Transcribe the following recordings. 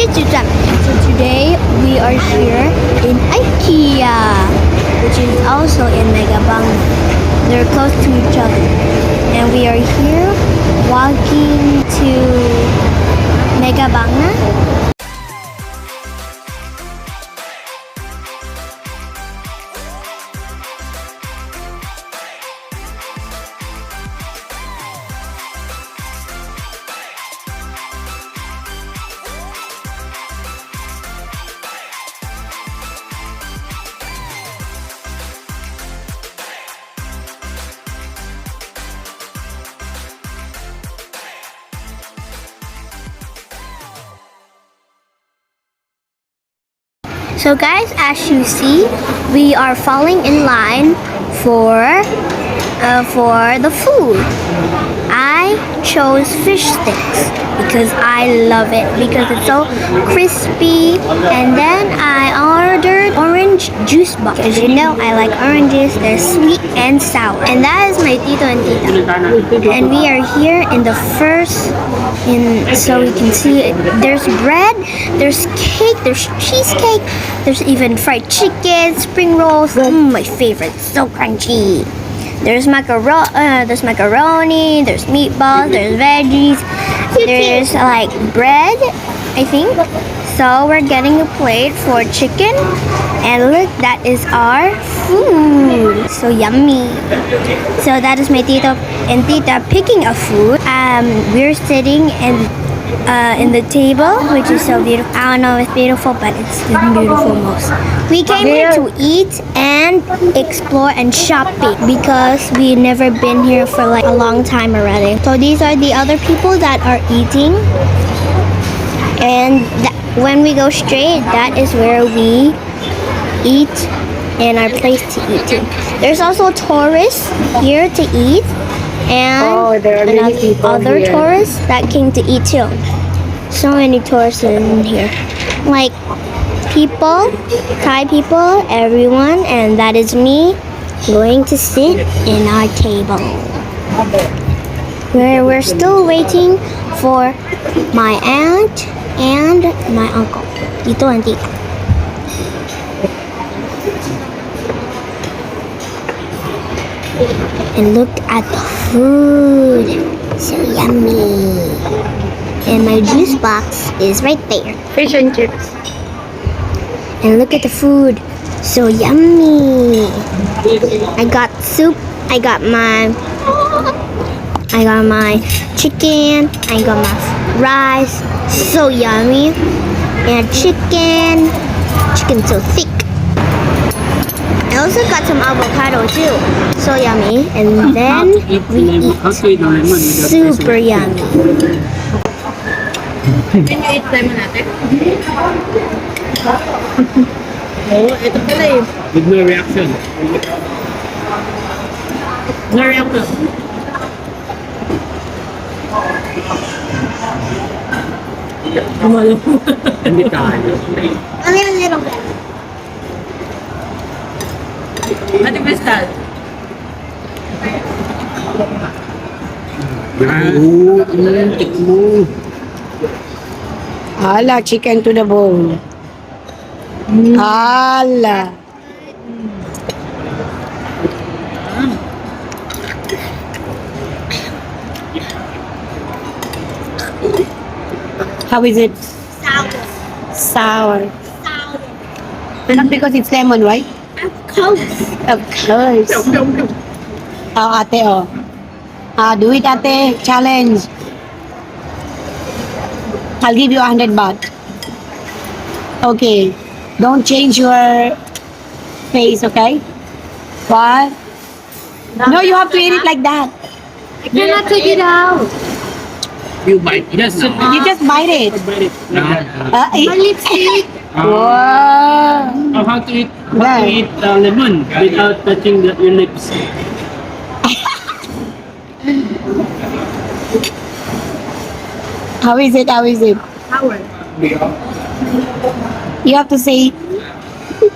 So today we are here in Ikea, which is also in Mega Bangna. They're close to each other. And we are here walking to Mega Bangna. So guys, as you see, we are falling in line for the food. I chose fish sticks because I love it because it's so crispy. And then I ordered orange juice box. As you know, I like oranges. They're sweet and sour. And that is my tito and tita. And we are here in the first, so we can see it. There's bread, there's cake, there's cheesecake, there's even fried chicken, spring rolls. My favorite, so crunchy. There's macaroni, there's meatballs, there's veggies, there's like bread, I think. So we're getting a plate for chicken, and look, that is our food. So yummy. So that is my tito and tita picking a food. We're sitting in the table, which is so beautiful. I don't know if it's beautiful, but it's beautiful most. We came here to eat and explore and shopping because we never been here for like a long time already. So these are the other people that are eating, and when we go straight, that is where we eat and our place to eat too. There's also tourists here to eat, and there are many people other here. tourists that came to eat too. So many tourists in here, like people, Thai people, everyone, and that is me going to sit in our table. We're still waiting for my aunt and my uncle, tito and tita. And look at the food, so yummy. And my juice box is right there. Fish and chips. And look at the food, so yummy. I got soup, I got my chicken, I got my rice, so yummy. And chicken so thick. I also got some avocado too, so yummy. And then we eat, super yummy. Can you eat lemon ate? Ito pala eh. With no reaction. No reaction. Hindi tayo. A little bit. Ate Crystal. Tik mo. Hala, chicken to the bone. Hala. How is it? Sour. Not because it's lemon, right? Of course. Of course. Oh, ate, oh. Do it, ate. Challenge. I'll give you 100 baht. Okay. Don't change your face, okay? What? No, you have to eat it like that. I cannot take it out. You bite it now. You just bite it. Bite it now. My lipstick. Wow. How to eat lemon without touching your lips? How is it? How is it? Sour. You have to say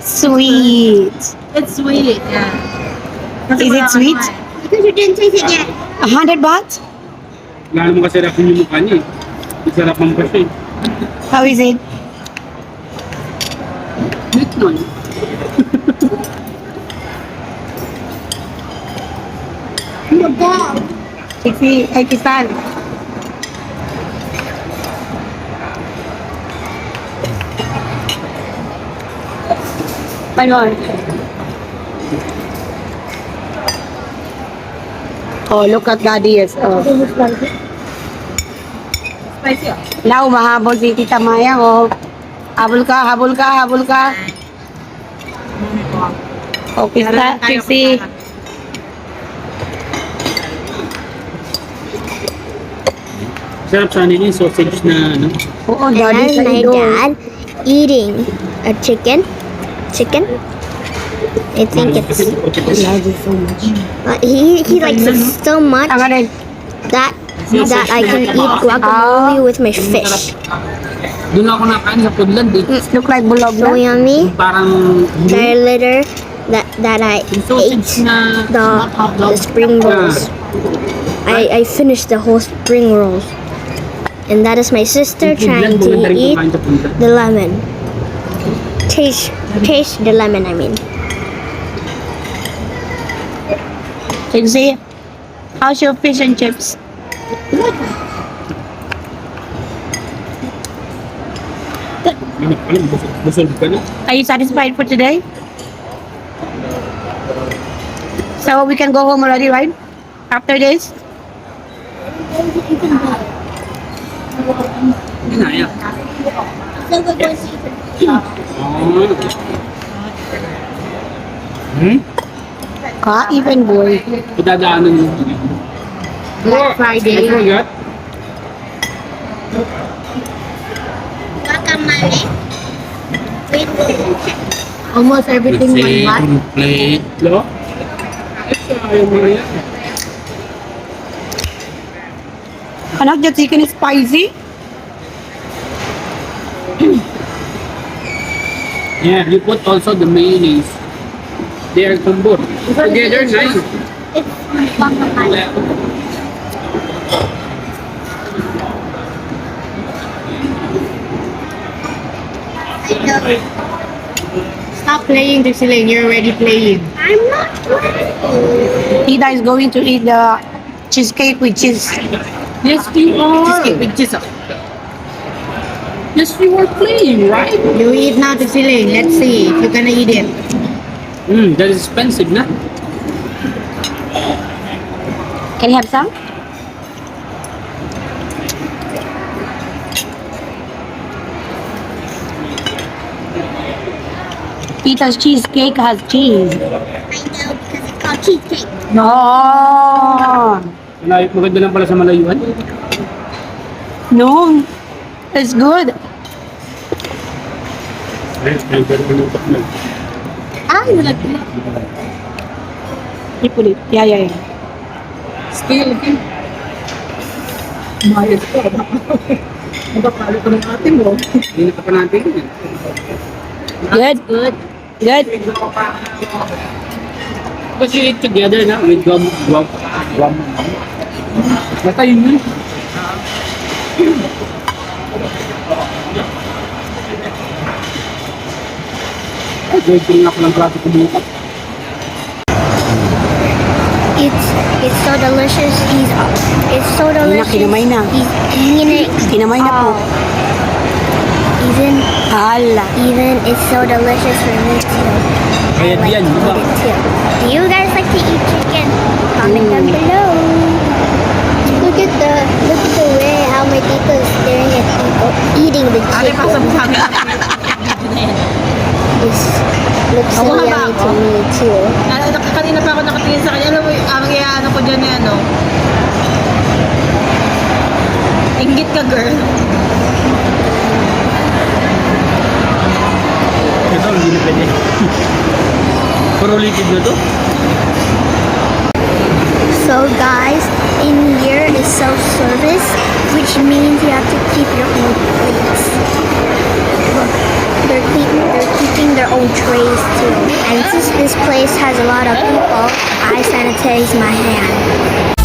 sweet. It's sweet, yeah. Is it sweet? Because you didn't taste it yet. 100 baht? Lalo mo kasi sarap yung mukha niya eh. Masarap ang pasya eh. How is it? nun. Ay, Kisan. Panon. Oh, look at Daddy. Yes. Oh. Spicy ah. Now, mahabol si Tita Maya. Oh. Habol ka, habol ka, habol ka. Oh, Kisa, Kisi. Sarap sana yun yung sausage na ano. Oo, And Daddy that's sa my ilo. dad eating a chicken. Chicken? I think it's Love you so much. he likes it so much Ang rin. that I can eat guacamole with my fish. Doon ako nakain sa Foodland eh. Look like bulog So na. yummy. Parang Very little that I yung sausage ate na the spring rolls. I finished the whole spring rolls. And that is my sister trying to eat the lemon. Taste the lemon, I mean. Kisi, how's your fish and chips? Busog ka na. Are you satisfied for today? So we can go home already, right? After this? Inaya. Hmm? Even boy. Idadaanan mo. Black Friday. I forgot. Almost everything on what? Plate. Lo? Ayaw mo na yan. Anak, the chicken is spicy. Yeah, you put also the mayonnaise. They are combo. Together, nice. Stop playing, Cecilia. You're already playing. I'm not playing. Tita is going to eat the cheesecake with cheese. Yes, you are. Cheesecake with cheese. Yes, you are playing, right? You eat now, Cecilia. Let's see if you're gonna eat it. That is expensive, na? Can you have some? Tita's cheesecake has cheese. I know because it's called cheesecake. No. Maganda lang pala sa malayuan. No. It's good. Ah, you like You put it. Yeah. still. Mayas ko. Magpapalo ko ng ate mo. Hindi pa natin yun. Good. Good. Good. Because you eat together na with guam. Basta yun yun. Ay, gawin ako ng plato ko dito. It's so delicious. It's so delicious. kinamay na. He's eating it. Kinamay na po. Hala. Even it's so delicious for me too. I Ayan, like yan, to diba? eat it too. Do you guys like to eat chicken? Comment down below. Look at the way how my tita is staring at people eating the Ate, chicken. pasabog This looks so Ako nga ba yummy to ako? me too. Kanina pa ako nakatingin sa kanya. Alam mo, ang ano ko dyan eh, ano? Inggit ka, girl. Ito, hindi na pwede. Puro liquid na to. So guys, in here is self-service, which means you have to keep your own plates. Look, they're keeping their own trays too. And since this place has a lot of people, I sanitize my hand.